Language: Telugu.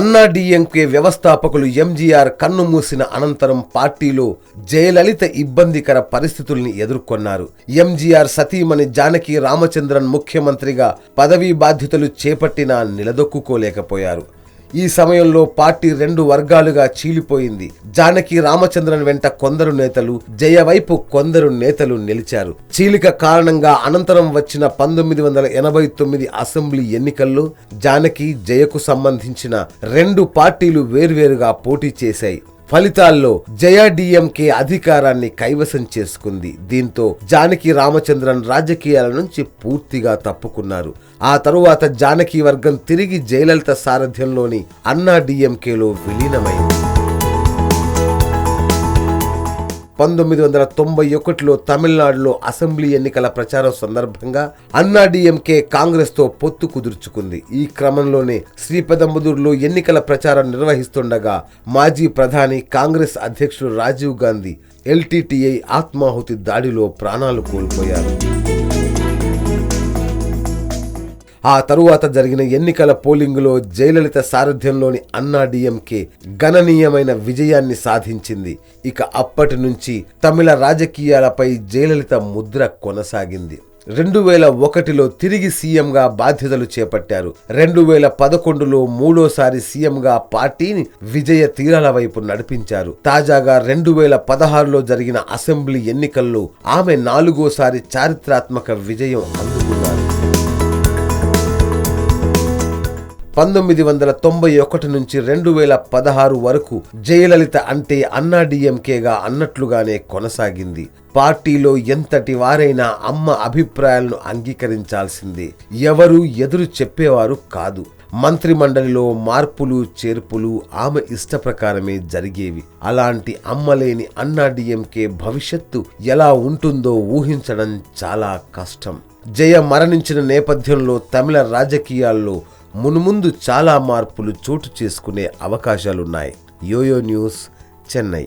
అన్నాడీఎంకే వ్యవస్థాపకులు ఎంజీఆర్ కన్నుమూసిన అనంతరం పార్టీలో జయలలిత ఇబ్బందికర పరిస్థితుల్ని ఎదుర్కొన్నారు. ఎంజీఆర్ సతీమణి జానకి రామచంద్రన్ ముఖ్యమంత్రిగా పదవీ బాధ్యతలు చేపట్టినా నిలదొక్కుకోలేకపోయారు. ఈ సమయంలో పార్టీ 2 వర్గాలుగా చీలిపోయింది. జానకి రామచంద్రన్ వెంట కొందరు నేతలు, జయ వైపు కొందరు నేతలు నిలిచారు. చీలిక కారణంగా అనంతరం వచ్చిన 1989 అసెంబ్లీ ఎన్నికల్లో జానకి, జయకు సంబంధించిన 2 పార్టీలు వేర్వేరుగా పోటీ చేశాయి. ఫలితాల్లో జయ డీఎంకే అధికారాన్ని కైవసం చేసుకుంది. దీంతో జానకి రామచంద్రన్ రాజకీయాల నుంచి పూర్తిగా తప్పుకున్నారు. ఆ తరువాత జానకి వర్గం తిరిగి జయలలిత సారథ్యంలోని అన్నాడీఎంకేలో విలీనమైంది. 1991లో తమిళనాడులో అసెంబ్లీ ఎన్నికల ప్రచారం సందర్భంగా అన్నాడీఎంకే కాంగ్రెస్ తో పొత్తు కుదుర్చుకుంది. ఈ క్రమంలోనే శ్రీపెదంబుదూరులో ఎన్నికల ప్రచారం నిర్వహిస్తుండగా మాజీ ప్రధాని కాంగ్రెస్ అధ్యక్షుడు రాజీవ్ గాంధీ ఎల్టీటీఐ ఆత్మాహుతి దాడిలో ప్రాణాలు కోల్పోయారు. ఆ తరువాత జరిగిన ఎన్నికల పోలింగులో జయలలిత సారథ్యంలోని అన్నాడీఎంకే గణనీయమైన విజయాన్ని సాధించింది. ఇక అప్పటి నుంచి తమిళ రాజకీయాలపై జయలలిత ముద్ర కొనసాగింది. 2001లో తిరిగి సీఎంగా బాధ్యతలు చేపట్టారు. 2011లో మూడోసారి సీఎంగా పార్టీని విజయ తీరాల వైపు నడిపించారు. తాజాగా 2016లో జరిగిన అసెంబ్లీ ఎన్నికల్లో ఆమె 4వసారి చారిత్రాత్మక విజయం అందుకున్నారు. 1991 నుంచి 2016 వరకు జయలలిత అంటే అన్నాడీఎంకేగా అన్నట్లుగానే కొనసాగింది. పార్టీలో ఎంతటి వారైనా అమ్మ అభిప్రాయాలను అంగీకరించాల్సిందే. ఎవరు ఎదురు చెప్పేవారు కాదు. మంత్రిమండలిలో మార్పులు చేర్పులు ఆమె ఇష్ట ప్రకారమే జరిగేవి. అలాంటి అమ్మలేని అన్నాడీఎంకే భవిష్యత్తు ఎలా ఉంటుందో ఊహించడం చాలా కష్టం. జయ మరణించిన నేపథ్యంలో తమిళ రాజకీయాల్లో మున్ముందు చాలా మార్పులు చోటు చేసుకునే అవకాశాలున్నాయి. YOYO news, Chennai.